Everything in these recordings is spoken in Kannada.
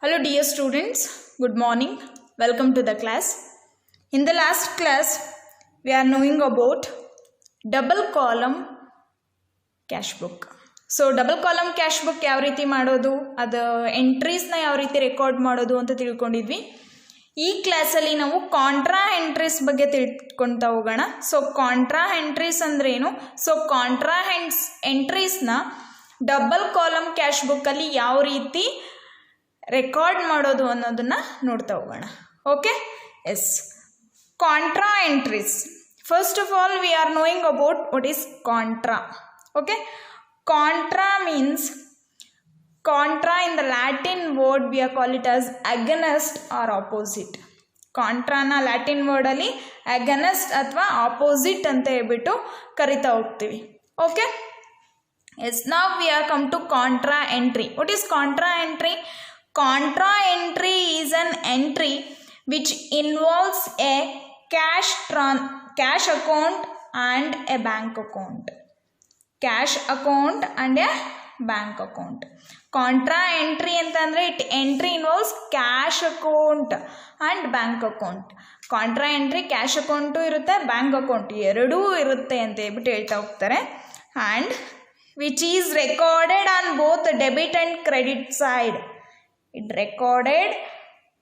Hello dear students, good morning, welcome to the class. In the last class, we are knowing about double column cash book. So double column cash book ಯಾವ ರೀತಿ ಮಾಡೋದು, ಅದು ಎಂಟ್ರೀಸ್ನ ಯಾವ ರೀತಿ ರೆಕಾರ್ಡ್ ಮಾಡೋದು ಅಂತ ತಿಳ್ಕೊಂಡಿದ್ವಿ. ಈ ಕ್ಲಾಸಲ್ಲಿ ನಾವು ಕಾಂಟ್ರಾ ಎಂಟ್ರೀಸ್ ಬಗ್ಗೆ ತಿಳ್ಕೊಳ್ತಾ ಹೋಗೋಣ. ಸೊ ಕಾಂಟ್ರಾ ಎಂಟ್ರೀಸ್ ಅಂದ್ರೇನು, ಸೊ ಕಾಂಟ್ರಾ ಎಂಟ್ರೀಸ್ನ ಡಬಲ್ ಕಾಲಮ್ ಕ್ಯಾಶ್ ಬುಕ್ಕಲ್ಲಿ ಯಾವ ರೀತಿ ರೆಕಾರ್ಡ್ ಮಾಡೋದು ಅನ್ನೋದನ್ನ ನೋಡ್ತಾ ಹೋಗೋಣ. Okay, yes, contra entries. First of all we are knowing about what is contra. Okay, contra means, contra in the Latin word we are call it as against or opposite. ಕಾಂಟ್ರಾನ ಲ್ಯಾಟಿನ್ ವರ್ಡಲ್ಲಿ ಅಗನಸ್ಟ್ ಅಥವಾ ಆಪೋಸಿಟ್ ಅಂತ ಹೇಳ್ಬಿಟ್ಟು ಕರಿತಾ ಹೋಗ್ತೀವಿ. ಓಕೆ, ಎಸ್, ನಾವ್ we are come to contra entry. What is contra entry? Contra entry is an entry which involves a cash account and a bank account. Cash account and a bank account. Contra entry ಅಂತಂದ್ರೆ it entry involves cash account and bank account. Contra entry cash account ಇರುತ್ತೆ, bank account ಎರಡೂ ಇರುತ್ತೆ ಅಂತ ಹೇಳ್ಬಿಟ್ಟು ಹೇಳ್ತಾ ಹೋಗ್ತಾರೆ. And which is recorded on both debit and credit side. It recorded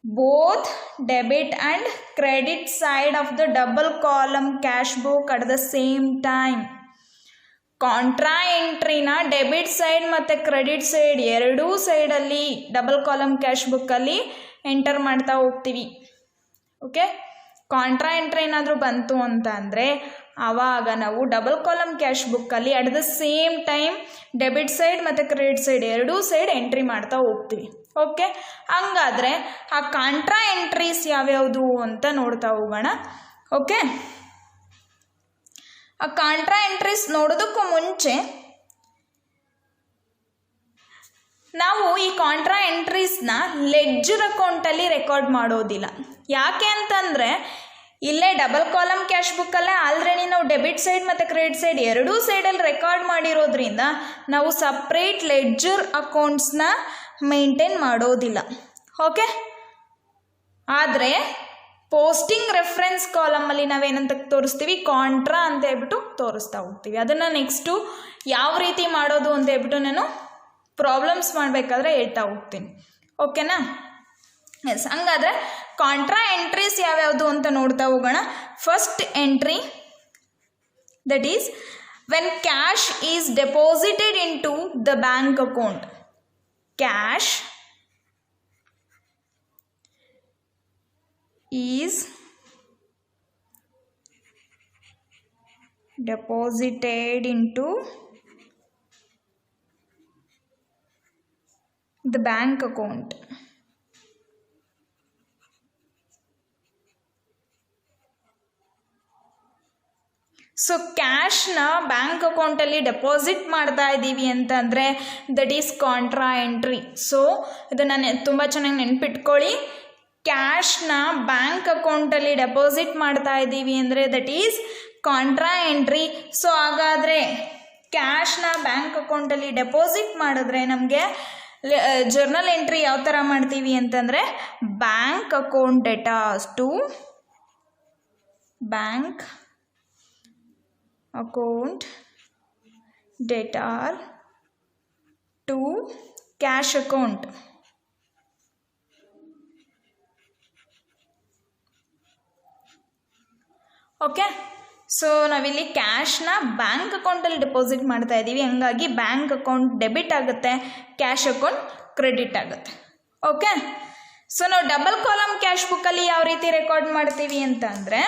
both debit and credit side of the double column cash book at the same time. Contra ಎಂಟ್ರಿನ ಡೆಬಿಟ್ ಸೈಡ್ ಮತ್ತು ಕ್ರೆಡಿಟ್ ಸೈಡ್ ಎರಡೂ ಸೈಡಲ್ಲಿ ಡಬಲ್ ಕಾಲಮ್ ಕ್ಯಾಶ್ ಬುಕ್ಕಲ್ಲಿ ಎಂಟರ್ ಮಾಡ್ತಾ ಹೋಗ್ತೀವಿ. ಓಕೆ, ಕಾಂಟ್ರಾ ಎಂಟ್ರಿ ಏನಾದರೂ ಬಂತು ಅಂತ ಅಂದರೆ ಆವಾಗ ನಾವು ಡಬಲ್ ಕಾಲಮ್ ಕ್ಯಾಶ್ ಬುಕ್ಕಲ್ಲಿ at the same time debit side ಮತ್ತು ಕ್ರೆಡಿಟ್ ಸೈಡ್ ಎರಡೂ ಸೈಡ್ ಎಂಟ್ರಿ ಮಾಡ್ತಾ ಹೋಗ್ತೀವಿ. ಓಕೆ, ಹಂಗಾದರೆ ಆ ಕಾಂಟ್ರಾ ಎಂಟ್ರೀಸ್ ಯಾವ್ಯಾವುದು ಅಂತ ನೋಡ್ತಾ ಹೋಗೋಣ. ಓಕೆ, ಆ ಕಾಂಟ್ರಾ ಎಂಟ್ರೀಸ್ ನೋಡೋದಕ್ಕೂ ಮುಂಚೆ ನಾವು ಈ ಕಾಂಟ್ರಾ ಎಂಟ್ರೀಸ್ನ ಲೆಡ್ಜರ್ ಅಕೌಂಟಲ್ಲಿ ರೆಕಾರ್ಡ್ ಮಾಡೋದಿಲ್ಲ. ಯಾಕೆ ಅಂತಂದರೆ ಇಲ್ಲೇ ಡಬಲ್ ಕಾಲಮ್ ಕ್ಯಾಶ್ ಬುಕ್ಕಲ್ಲೇ ಆಲ್ರೆಡಿ ನಾವು ಡೆಬಿಟ್ ಸೈಡ್ ಮತ್ತು ಕ್ರೆಡಿಟ್ ಸೈಡ್ ಎರಡೂ ಸೈಡಲ್ಲಿ ರೆಕಾರ್ಡ್ ಮಾಡಿರೋದ್ರಿಂದ ನಾವು ಸಪ್ರೇಟ್ ಲೆಡ್ಜರ್ ಅಕೌಂಟ್ಸ್ನ ಮೇಂಟೈನ್ ಮಾಡೋದಿಲ್ಲ. ಓಕೆ, ಆದರೆ ಪೋಸ್ಟಿಂಗ್ ರೆಫರೆನ್ಸ್ ಕಾಲಮಲ್ಲಿ ನಾವೇನಂತ ತೋರಿಸ್ತೀವಿ, ಕಾಂಟ್ರಾ ಅಂತ ಹೇಳ್ಬಿಟ್ಟು ತೋರಿಸ್ತಾ ಹೋಗ್ತೀವಿ. ಅದನ್ನು ನೆಕ್ಸ್ಟು ಯಾವ ರೀತಿ ಮಾಡೋದು ಅಂತ ಹೇಳ್ಬಿಟ್ಟು ನಾನು ಪ್ರಾಬ್ಲಮ್ಸ್ ಮಾಡಬೇಕಾದ್ರೆ ಹೇಳ್ತಾ ಹೋಗ್ತೀನಿ. ಓಕೆನಾ? ಎಸ್, ಹಂಗಾದರೆ ಕಾಂಟ್ರಾ ಎಂಟ್ರೀಸ್ ಯಾವ್ಯಾವುದು ಅಂತ ನೋಡ್ತಾ ಹೋಗೋಣ. First entry, that is when cash is deposited into the bank account. Cash is deposited into the bank account. So ಕ್ಯಾಶ್ನ ಬ್ಯಾಂಕ್ ಅಕೌಂಟಲ್ಲಿ ಡೆಪಾಸಿಟ್ ಮಾಡ್ತಾ ಇದ್ದೀವಿ ಅಂತಂದರೆ that is contra entry. So ಇದನ್ನು ತುಂಬ ಚೆನ್ನಾಗಿ ನೆನ್ಪಿಟ್ಕೊಳ್ಳಿ. ಕ್ಯಾಶ್ನ ಬ್ಯಾಂಕ್ ಅಕೌಂಟಲ್ಲಿ ಡೆಪಾಸಿಟ್ ಮಾಡ್ತಾ ಇದ್ದೀವಿ ಅಂದರೆ that is contra entry. So ಹಾಗಾದರೆ ಕ್ಯಾಶ್ನ ಬ್ಯಾಂಕ್ ಅಕೌಂಟಲ್ಲಿ ಡೆಪಾಸಿಟ್ ಮಾಡಿದ್ರೆ ನಮಗೆ ಜರ್ನಲ್ ಎಂಟ್ರಿ ಯಾವ ಥರ ಮಾಡ್ತೀವಿ ಅಂತಂದರೆ bank account debtors to bank account debtor to cash account. Okay, so ನಾವಿಲ್ಲಿ ಕ್ಯಾಶ್ನ ಬ್ಯಾಂಕ್ ಅಕೌಂಟಲ್ಲಿ ಡೆಪಾಸಿಟ್ ಮಾಡ್ತಾ ಇದ್ದೀವಿ, ಹಂಗಾಗಿ ಬ್ಯಾಂಕ್ ಅಕೌಂಟ್ ಡೆಬಿಟ್ ಆಗುತ್ತೆ, ಕ್ಯಾಶ್ ಅಕೌಂಟ್ ಕ್ರೆಡಿಟ್ ಆಗುತ್ತೆ. ಓಕೆ, ಸೊ ನಾವು ಡಬಲ್ ಕಾಲಮ್ ಕ್ಯಾಶ್ ಬುಕ್ಕಲ್ಲಿ ಯಾವ ರೀತಿ ರೆಕಾರ್ಡ್ ಮಾಡ್ತೀವಿ ಅಂತ ಅಂದರೆ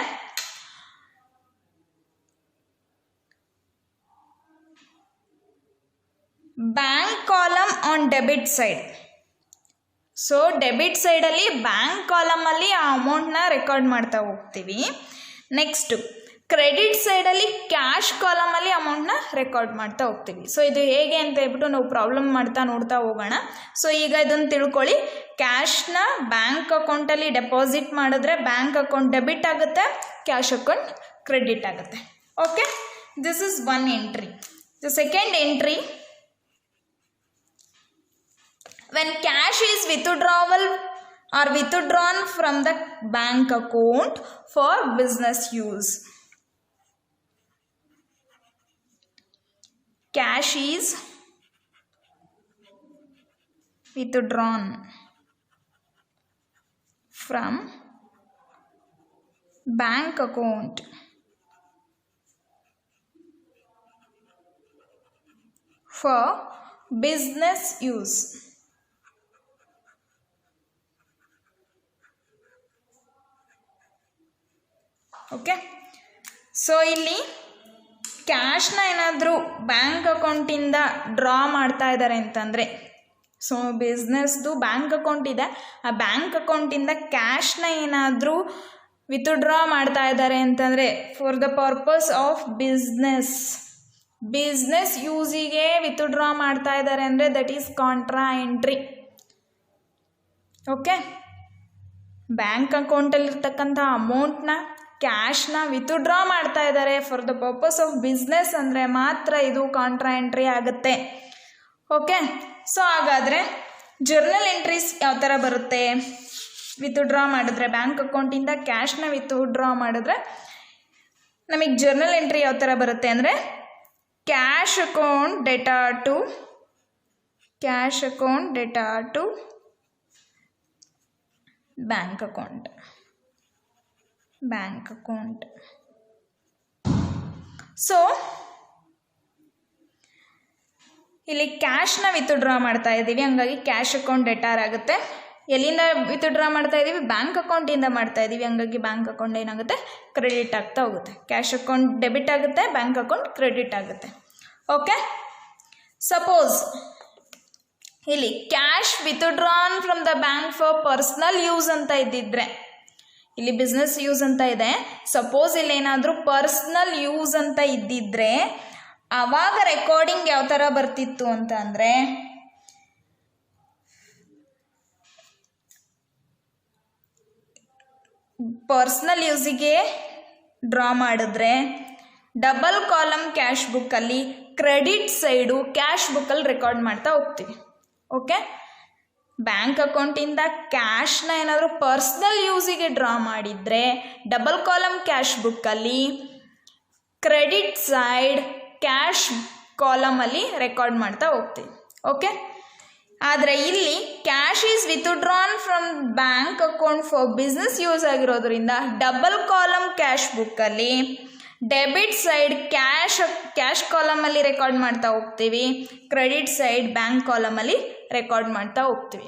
bank column on debit side. So debit ಸೈಡಲ್ಲಿ ಬ್ಯಾಂಕ್ ಕಾಲಮಲ್ಲಿ ಆ ಅಮೌಂಟ್ನ ರೆಕಾರ್ಡ್ ಮಾಡ್ತಾ ಹೋಗ್ತೀವಿ. ನೆಕ್ಸ್ಟು ಕ್ರೆಡಿಟ್ ಸೈಡಲ್ಲಿ ಕ್ಯಾಶ್ ಕಾಲಮಲ್ಲಿ ಅಮೌಂಟ್ನ ರೆಕಾರ್ಡ್ ಮಾಡ್ತಾ ಹೋಗ್ತೀವಿ. ಸೊ ಇದು ಹೇಗೆ ಅಂತ ಹೇಳ್ಬಿಟ್ಟು ನಾವು ಪ್ರಾಬ್ಲಮ್ ಮಾಡ್ತಾ ನೋಡ್ತಾ ಹೋಗೋಣ. ಸೊ ಈಗ ಇದನ್ನು ತಿಳ್ಕೊಳ್ಳಿ. ಕ್ಯಾಶ್ನ ಬ್ಯಾಂಕ್ ಅಕೌಂಟಲ್ಲಿ ಡೆಪಾಸಿಟ್ ಮಾಡಿದ್ರೆ ಬ್ಯಾಂಕ್ ಅಕೌಂಟ್ ಡೆಬಿಟ್ ಆಗುತ್ತೆ, ಕ್ಯಾಶ್ ಅಕೌಂಟ್ ಕ್ರೆಡಿಟ್ ಆಗುತ್ತೆ. Okay, this is one entry. The second entry, when cash is withdrawable or withdrawn from the bank account for business use. Cash is withdrawn from bank account for business use. Okay, so ಇಲ್ಲಿ ಕ್ಯಾಶ್ನ ಏನಾದರೂ ಬ್ಯಾಂಕ್ ಅಕೌಂಟಿಂದ ಡ್ರಾ ಮಾಡ್ತಾ ಇದ್ದಾರೆ ಅಂತಂದರೆ, ಸೊ ಬಿಸ್ನೆಸ್ದು ಬ್ಯಾಂಕ್ ಅಕೌಂಟ್ ಇದೆ, ಆ ಬ್ಯಾಂಕ್ ಅಕೌಂಟಿಂದ ಕ್ಯಾಶ್ನ ಏನಾದರೂ ವಿತ್ಡ್ರಾ ಮಾಡ್ತಾ ಇದ್ದಾರೆ ಅಂತಂದರೆ for the purpose of business ಯೂಸಿಗೆ ವಿತ್ಡ್ರಾ ಮಾಡ್ತಾ ಇದ್ದಾರೆ ಅಂದರೆ that is contra entry. Okay, bank ಅಕೌಂಟಲ್ಲಿರ್ತಕ್ಕಂಥ ಅಮೌಂಟ್ನ ಕ್ಯಾಶ್ನ ವಿತ್ಡ್ರಾ ಮಾಡ್ತಾ ಇದ್ದಾರೆ for the purpose of business ಅಂದರೆ ಮಾತ್ರ ಇದು ಕಾಂಟ್ರಾ ಎಂಟ್ರಿ ಆಗುತ್ತೆ. ಓಕೆ, ಸೊ ಹಾಗಾದರೆ ಜರ್ನಲ್ ಎಂಟ್ರೀಸ್ ಯಾವ ಥರ ಬರುತ್ತೆ? ವಿತ್ಡ್ರಾ ಮಾಡಿದ್ರೆ ಬ್ಯಾಂಕ್ ಅಕೌಂಟಿಂದ ಕ್ಯಾಶ್ನ ವಿತ್ಡ್ರಾ ಮಾಡಿದ್ರೆ ನಮಗೆ ಜರ್ನಲ್ ಎಂಟ್ರಿ ಯಾವ ಥರ ಬರುತ್ತೆ ಅಂದರೆ cash account data to bank account. So ಇಲ್ಲಿ ಕ್ಯಾಶ್ನ ವಿತ್ಡ್ರಾ ಮಾಡ್ತಾ ಇದ್ದೀವಿ, ಹಂಗಾಗಿ ಕ್ಯಾಶ್ ಅಕೌಂಟ್ ಡೆಟಾರ್ ಆಗುತ್ತೆ. ಎಲ್ಲಿಂದ ವಿತ್ಡ್ರಾ ಮಾಡ್ತಾ ಇದ್ದೀವಿ? ಬ್ಯಾಂಕ್ ಅಕೌಂಟಿಂದ ಮಾಡ್ತಾ ಇದ್ದೀವಿ, ಹಂಗಾಗಿ ಬ್ಯಾಂಕ್ ಅಕೌಂಟ್ ಏನಾಗುತ್ತೆ? ಕ್ರೆಡಿಟ್ ಆಗ್ತಾ ಹೋಗುತ್ತೆ. ಕ್ಯಾಶ್ ಅಕೌಂಟ್ ಡೆಬಿಟ್ ಆಗುತ್ತೆ, ಬ್ಯಾಂಕ್ ಅಕೌಂಟ್ ಕ್ರೆಡಿಟ್ ಆಗುತ್ತೆ. ಓಕೆ, ಸಪೋಸ್ ಇಲ್ಲಿ cash withdrawn from the bank for personal use ಅಂತ ಇದ್ದಿದ್ರೆ, ಇಲ್ಲಿ ಬಿಸ್ನೆಸ್ ಯೂಸ್ ಅಂತ ಇದೆ, ಸಪೋಸ್ ಇಲ್ಲಿ ಏನಾದರೂ ಪರ್ಸ್ನಲ್ ಯೂಸ್ ಅಂತ ಇದ್ದಿದ್ರೆ ಆವಾಗ ರೆಕಾರ್ಡಿಂಗ್ ಯಾವ ಥರ ಬರ್ತಿತ್ತು ಅಂತ ಅಂದರೆ ಪರ್ಸ್ನಲ್ ಯೂಸಿಗೆ ಡ್ರಾ ಮಾಡಿದ್ರೆ ಡಬಲ್ ಕಾಲಮ್ ಕ್ಯಾಶ್ ಬುಕ್ಕಲ್ಲಿ ಕ್ರೆಡಿಟ್ ಸೈಡು ಕ್ಯಾಶ್ ಬುಕ್ಕಲ್ಲಿ ರೆಕಾರ್ಡ್ ಮಾಡ್ತಾ ಹೋಗ್ತೀವಿ. ಓಕೆ, ಬ್ಯಾಂಕ್ ಅಕೌಂಟಿಂದ ಕ್ಯಾಶ್ನ ಏನಾದರೂ ಪರ್ಸ್ನಲ್ ಯೂಸಿಗೆ ಡ್ರಾ ಮಾಡಿದರೆ ಡಬಲ್ ಕಾಲಮ್ ಕ್ಯಾಶ್ ಬುಕ್ಕಲ್ಲಿ ಕ್ರೆಡಿಟ್ ಸೈಡ್ ಕ್ಯಾಶ್ ಕಾಲಮಲ್ಲಿ ರೆಕಾರ್ಡ್ ಮಾಡ್ತಾ ಹೋಗ್ತೀವಿ. ಓಕೆ, ಆದರೆ ಇಲ್ಲಿ cash is withdrawn from bank account for business use ಆಗಿರೋದ್ರಿಂದ ಡಬಲ್ ಕಾಲಮ್ ಕ್ಯಾಶ್ ಬುಕ್ಕಲ್ಲಿ ಡೆಬಿಟ್ ಸೈಡ್ ಕ್ಯಾಶ್ ಕಾಲಮಲ್ಲಿ ರೆಕಾರ್ಡ್ ಮಾಡ್ತಾ ಹೋಗ್ತೀವಿ, ಕ್ರೆಡಿಟ್ ಸೈಡ್ ಬ್ಯಾಂಕ್ ಕಾಲಮಲ್ಲಿ ರೆಕಾರ್ಡ್ ಮಾಡ್ತಾ ಹೋಗ್ತೀವಿ.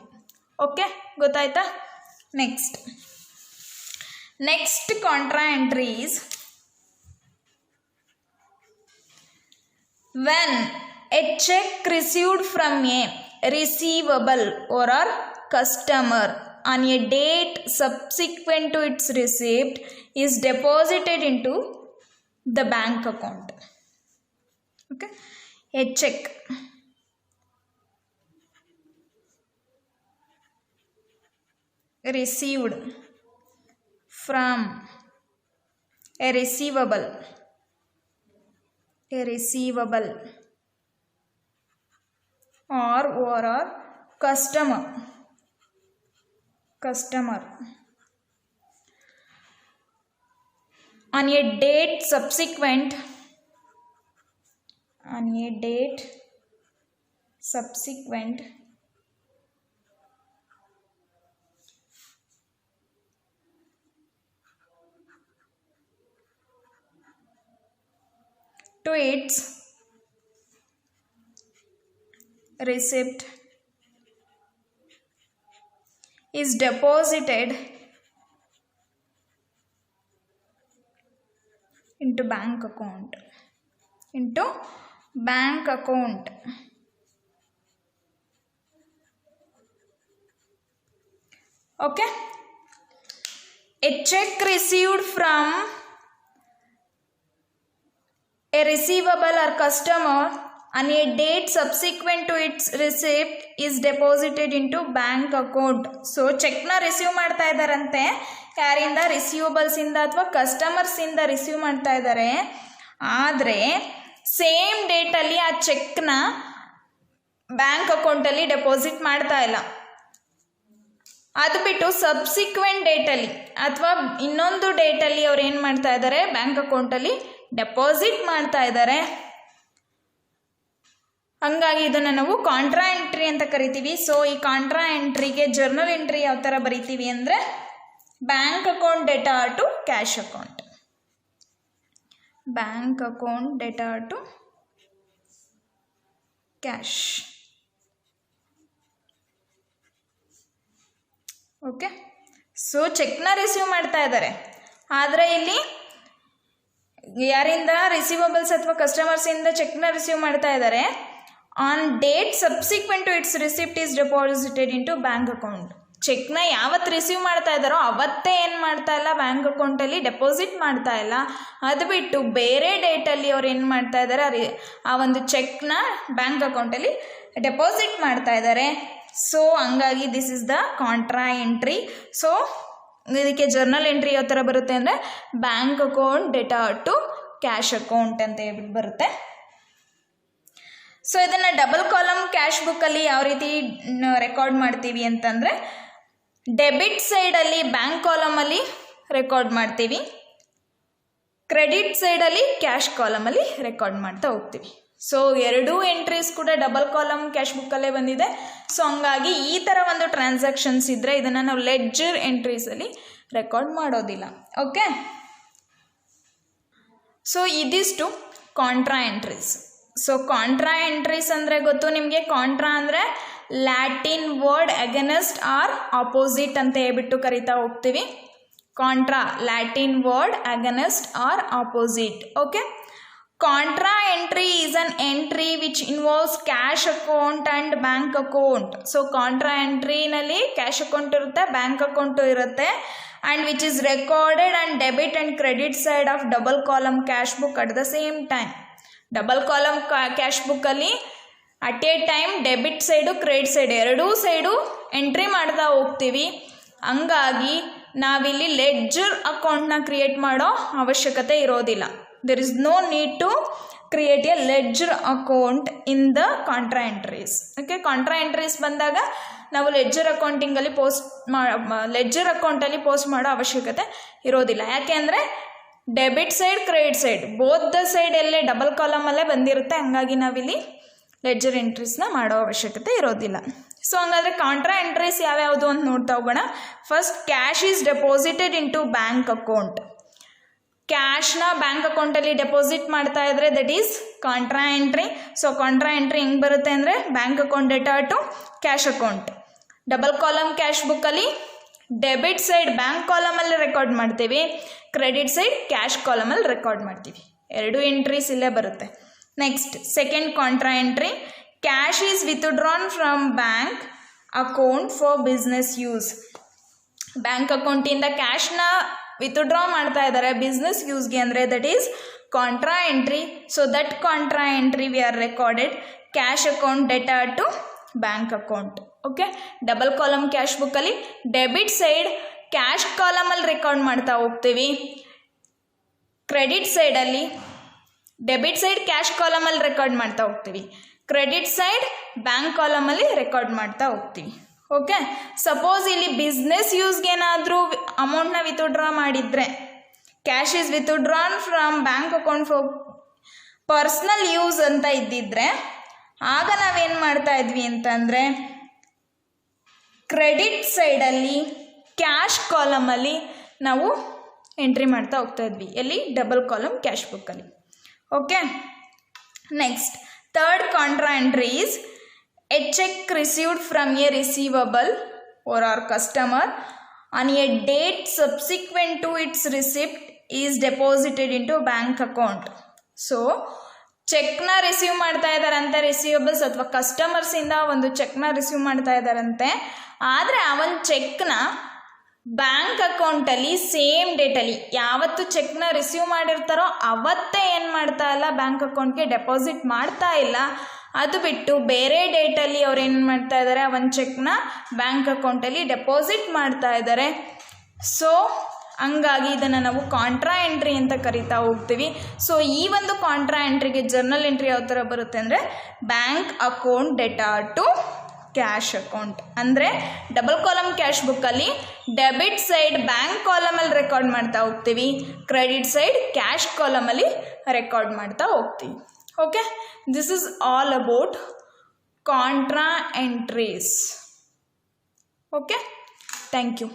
ಓಕೆ, ಗೊತ್ತಾಯ್ತಾ? Next contra entry is when a check received from a receivable or a customer on a date subsequent to its receipt is deposited into the bank account. Okay, a check received from a receivable or customer on a date subsequent to its receipt is deposited into bank account. Okay, a check received from a receivable or customer on a date subsequent to its receipt is deposited into bank account. So ಚೆಕ್ನ ರಿಸೀವ್ ಮಾಡ್ತಾ ಇದ್ದಾರಂತೆ, ಯಾರಿಂದ? ರಿಸೀವಬಲ್ಸಿಂದ ಅಥವಾ ಕಸ್ಟಮರ್ಸಿಂದ ರಿಸೀವ್ ಮಾಡ್ತಾ ಇದ್ದಾರೆ. ಆದರೆ ಸೇಮ್ ಡೇಟಲ್ಲಿ ಆ ಚೆಕ್ನ ಬ್ಯಾಂಕ್ ಅಕೌಂಟಲ್ಲಿ ಡೆಪಾಸಿಟ್ ಮಾಡ್ತಾ ಇಲ್ಲ. ಅದು ಬಿಟ್ಟು ಸಬ್ಸಿಕ್ವೆಂಟ್ ಡೇಟಲ್ಲಿ ಅಥವಾ ಇನ್ನೊಂದು ಡೇಟಲ್ಲಿ ಅವ್ರು ಏನು ಮಾಡ್ತಾ ಇದ್ದಾರೆ, ಬ್ಯಾಂಕ್ ಅಕೌಂಟಲ್ಲಿ ಡೆಪಾಸಿಟ್ ಮಾಡ್ತಾ ಇದ್ದಾರೆ. ಹಂಗಾಗಿ ಇದನ್ನು ನಾವು ಕಾಂಟ್ರಾ ಎಂಟ್ರಿ ಅಂತ ಕರಿತೀವಿ. ಸೊ ಈ ಕಾಂಟ್ರಾ ಎಂಟ್ರಿಗೆ ಜರ್ನಲ್ ಎಂಟ್ರಿ ಯಾವ ಥರ ಬರಿತೀವಿ ಅಂದರೆ bank account data to cash account, bank account data to cash. Okay, so ಚೆಕ್ನ ರಿಸೀವ್ ಮಾಡ್ತಾ ಇದ್ದಾರೆ, ಆದರೆ ಇಲ್ಲಿ ಯಾರಿಂದ ರಿಸೀವಬಲ್ಸ್ ಅಥವಾ ಕಸ್ಟಮರ್ಸಿಂದ ಚೆಕ್ನ ರಿಸೀವ್ ಮಾಡ್ತಾ ಇದ್ದಾರೆ. On date subsequent to its receipt is deposited into bank account. ಚೆಕ್ನ ಯಾವತ್ತು ರಿಸೀವ್ ಮಾಡ್ತಾ ಇದ್ದಾರೋ ಅವತ್ತೇ ಏನು ಮಾಡ್ತಾ ಇಲ್ಲ, ಬ್ಯಾಂಕ್ ಅಕೌಂಟಲ್ಲಿ ಡೆಪಾಸಿಟ್ ಮಾಡ್ತಾ ಇಲ್ಲ. ಅದು ಬಿಟ್ಟು ಬೇರೆ ಡೇಟಲ್ಲಿ ಅವ್ರು ಏನು ಮಾಡ್ತಾ ಇದ್ದಾರೆ, ಆ ಒಂದು ಚೆಕ್ನ ಬ್ಯಾಂಕ್ ಅಕೌಂಟಲ್ಲಿ ಡೆಪಾಸಿಟ್ ಮಾಡ್ತಾ ಇದ್ದಾರೆ. ಸೊ ಹಂಗಾಗಿ this is the contra entry. So ಇದಕ್ಕೆ ಜರ್ನಲ್ ಎಂಟ್ರಿ ಯಾವ ಥರ ಬರುತ್ತೆ ಅಂದರೆ bank account data to cash account ಅಂತ ಹೇಳ್ಬಿಟ್ಟು ಬರುತ್ತೆ. ಸೊ ಇದನ್ನು ಡಬಲ್ ಕಾಲಮ್ ಕ್ಯಾಶ್ ಬುಕ್ಕಲ್ಲಿ ಯಾವ ರೀತಿ ರೆಕಾರ್ಡ್ ಮಾಡ್ತೀವಿ ಅಂತಂದರೆ ಡೆಬಿಟ್ ಸೈಡಲ್ಲಿ ಬ್ಯಾಂಕ್ ಕಾಲಮಲ್ಲಿ ರೆಕಾರ್ಡ್ ಮಾಡ್ತೀವಿ, ಕ್ರೆಡಿಟ್ ಸೈಡಲ್ಲಿ ಕ್ಯಾಶ್ ಕಾಲಮಲ್ಲಿ ರೆಕಾರ್ಡ್ ಮಾಡ್ತಾ ಹೋಗ್ತೀವಿ. ಸೊ ಎರಡೂ ಎಂಟ್ರೀಸ್ ಕೂಡ ಡಬಲ್ ಕಾಲಮ್ ಕ್ಯಾಶ್ ಬುಕ್ಕಲ್ಲೇ ಬಂದಿದೆ. ಸೊ ಹಂಗಾಗಿ ಈ ಥರ ಒಂದು ಟ್ರಾನ್ಸಾಕ್ಷನ್ಸ್ ಇದ್ದರೆ ಇದನ್ನು ನಾವು ಲೆಡ್ಜರ್ ಎಂಟ್ರೀಸಲ್ಲಿ ರೆಕಾರ್ಡ್ ಮಾಡೋದಿಲ್ಲ. ಓಕೆ, ಸೊ ಇದಿಷ್ಟು contra entries. So contra entries ಅಂದರೆ ಗೊತ್ತು ನಿಮಗೆ, ಕಾಂಟ್ರಾ ಅಂದರೆ Latin word against or opposite ಅಂತ ಹೇಳ್ಬಿಟ್ಟು ಕರಿತಾ ಹೋಗ್ತೀವಿ. Contra Latin word against or opposite. Okay, contra entry is an entry which involves cash account and bank account. So contra ಎಂಟ್ರಿನಲ್ಲಿ ಕ್ಯಾಶ್ ಅಕೌಂಟ್ ಇರುತ್ತೆ, ಬ್ಯಾಂಕ್ ಅಕೌಂಟು ಇರುತ್ತೆ. And which is recorded and debit and credit side of double column cash book at the same time. Double column cash ಬುಕ್ಕಲ್ಲಿ at a time debit side credit side ಎರಡೂ ಸೈಡು ಎಂಟ್ರಿ ಮಾಡ್ತಾ ಹೋಗ್ತೀವಿ. ಹಂಗಾಗಿ ನಾವಿಲ್ಲಿ ಲೆಡ್ಜರ್ ಅಕೌಂಟ್ನ ಕ್ರಿಯೇಟ್ ಮಾಡೋ ಅವಶ್ಯಕತೆ ಇರೋದಿಲ್ಲ. there is no need to create a ledger account in the contra entries. Okay, contra entries ಬಂದಾಗ ನಾವು ಲೆಡ್ಜರ್ ಅಕೌಂಟಿಂಗಲ್ಲಿ ಲೆಡ್ಜರ್ ಅಕೌಂಟಲ್ಲಿ ಪೋಸ್ಟ್ ಮಾಡೋ ಅವಶ್ಯಕತೆ ಇರೋದಿಲ್ಲ. ಯಾಕೆ ಅಂದರೆ debit side credit side both the side ಎಲ್ಲೇ ಡಬಲ್ ಕಾಲಮಲ್ಲೇ ಬಂದಿರುತ್ತೆ. ಹಂಗಾಗಿ ನಾವಿಲ್ಲಿ ಲೆಡ್ಜರ್ ಎಂಟ್ರೀಸ್ನ ಮಾಡೋ ಅವಶ್ಯಕತೆ ಇರೋದಿಲ್ಲ. ಸೊ ಹಂಗಾದರೆ ಕಾಂಟ್ರಾ ಎಂಟ್ರೀಸ್ ಯಾವ್ಯಾವುದು ಅಂತ ನೋಡ್ತಾ ಹೋಗೋಣ. First, cash is deposited into bank account. ಕ್ಯಾಶ್ನ ಬ್ಯಾಂಕ್ ಅಕೌಂಟಲ್ಲಿ ಡೆಪಾಸಿಟ್ ಮಾಡ್ತಾ ಇದ್ರೆ that is contra entry. So contra entry ಹೆಂಗೆ ಬರುತ್ತೆ ಅಂದರೆ bank account data to cash account. Double column cash ಬುಕ್ಕಲ್ಲಿ ಡೆಬಿಟ್ ಸೈಡ್ ಬ್ಯಾಂಕ್ ಕಾಲಮಲ್ಲಿ ರೆಕಾರ್ಡ್ ಮಾಡ್ತೀವಿ, ಕ್ರೆಡಿಟ್ ಸೈಡ್ ಕ್ಯಾಶ್ ಕಾಲಮಲ್ಲಿ ರೆಕಾರ್ಡ್ ಮಾಡ್ತೀವಿ. ಎರಡು ಎಂಟ್ರೀಸ್ ಇಲ್ಲೇ ಬರುತ್ತೆ. Next, second contra entry, cash is withdrawn from bank account for business use. Bank ಅಕೌಂಟಿಂದ ಕ್ಯಾಶ್ನ ವಿತ್ಡ್ರಾ ಮಾಡ್ತಾ ಇದ್ದಾರೆ ಬಿಸ್ನೆಸ್ ಯೂಸ್ಗೆ ಅಂದರೆ that is contra entry. So that contra entry we are recorded cash account data to bank account. Okay, double column cash ಬುಕ್ಕಲ್ಲಿ ಡೆಬಿಟ್ ಸೈಡ್ ಕ್ಯಾಶ್ ಕಾಲಮಲ್ಲಿ ರೆಕಾರ್ಡ್ ಮಾಡ್ತಾ ಹೋಗ್ತೀವಿ, ಕ್ರೆಡಿಟ್ ಸೈಡಲ್ಲಿ ಡೆಬಿಟ್ ಸೈಡ್ ಕ್ಯಾಶ್ ಕಾಲಮಲ್ಲಿ ರೆಕಾರ್ಡ್ ಮಾಡ್ತಾ ಹೋಗ್ತೀವಿ, ಕ್ರೆಡಿಟ್ ಸೈಡ್ ಬ್ಯಾಂಕ್ ಕಾಲಮಲ್ಲಿ ರೆಕಾರ್ಡ್ ಮಾಡ್ತಾ ಹೋಗ್ತೀವಿ. ಓಕೆ, ಸಪೋಸ್ ಇಲ್ಲಿ ಬಿಸ್ನೆಸ್ ಯೂಸ್ಗೆ ಏನಾದರೂ ಅಮೌಂಟ್ನ ವಿತ್ಡ್ರಾ ಮಾಡಿದರೆ cash is withdrawn from bank account for personal use ಅಂತ ಇದ್ದಿದ್ರೆ ಆಗ ನಾವೇನು ಮಾಡ್ತಾ ಇದ್ವಿ ಅಂತಂದರೆ ಕ್ರೆಡಿಟ್ ಸೈಡಲ್ಲಿ ಕ್ಯಾಶ್ ಕಾಲಮಲ್ಲಿ ನಾವು ಎಂಟ್ರಿ ಮಾಡ್ತಾ ಹೋಗ್ತಾ ಇದ್ವಿ. ಎಲ್ಲಿ? ಡಬಲ್ ಕಾಲಮ್ ಕ್ಯಾಶ್ ಬುಕ್ಕಲ್ಲಿ. Okay, next, third contra entry is a check received from a receivable or our customer on a date subsequent to its receipt is deposited into bank account. So ಚೆಕ್ನ ರಿಸೀವ್ ಮಾಡ್ತಾ ಇದ್ದಾರಂತೆ ರಿಸೀವಬಲ್ಸ್ ಅಥವಾ ಕಸ್ಟಮರ್ಸಿಂದ ಒಂದು ಚೆಕ್ನ ರಿಸೀವ್ ಮಾಡ್ತಾ ಇದ್ದಾರಂತೆ. ಆದರೆ ಆ ಒಂದು ಚೆಕ್ನ ಬ್ಯಾಂಕ್ ಅಕೌಂಟಲ್ಲಿ ಸೇಮ್ ಡೇಟಲ್ಲಿ ಯಾವತ್ತು ಚೆಕ್ನ ರಿಸೀವ್ ಮಾಡಿರ್ತಾರೋ ಅವತ್ತೇ ಏನು ಮಾಡ್ತಾ ಇಲ್ಲ, ಬ್ಯಾಂಕ್ ಅಕೌಂಟ್ಗೆ ಡೆಪಾಸಿಟ್ ಮಾಡ್ತಾ ಇಲ್ಲ. ಅದು ಬಿಟ್ಟು ಬೇರೆ ಡೇಟಲ್ಲಿ ಅವ್ರು ಏನು ಮಾಡ್ತಾ ಇದ್ದಾರೆ, ಒಂದು ಚೆಕ್ನ ಬ್ಯಾಂಕ್ ಅಕೌಂಟಲ್ಲಿ ಡೆಪಾಸಿಟ್ ಮಾಡ್ತಾ ಇದ್ದಾರೆ. ಸೊ ಹಂಗಾಗಿ ಇದನ್ನು ನಾವು ಕಾಂಟ್ರಾ ಎಂಟ್ರಿ ಅಂತ ಕರಿತಾ ಹೋಗ್ತೀವಿ. ಸೊ ಈ ಒಂದು ಕಾಂಟ್ರಾ ಎಂಟ್ರಿಗೆ ಜರ್ನಲ್ ಎಂಟ್ರಿ ಯಾವ ಥರ ಬರುತ್ತೆ ಅಂದರೆ bank account data to cash account. ಅಂದರೆ ಡಬಲ್ ಕಾಲಮ್ ಕ್ಯಾಶ್ ಬುಕ್ಕಲ್ಲಿ ಡೆಬಿಟ್ ಸೈಡ್ ಬ್ಯಾಂಕ್ ಕಾಲಮಲ್ಲಿ ರೆಕಾರ್ಡ್ ಮಾಡ್ತಾ ಹೋಗ್ತೀವಿ, ಕ್ರೆಡಿಟ್ ಸೈಡ್ ಕ್ಯಾಶ್ ಕಾಲಮಲ್ಲಿ ರೆಕಾರ್ಡ್ ಮಾಡ್ತಾ ಹೋಗ್ತೀವಿ. Okay, this is all about contra entries. Okay, thank you.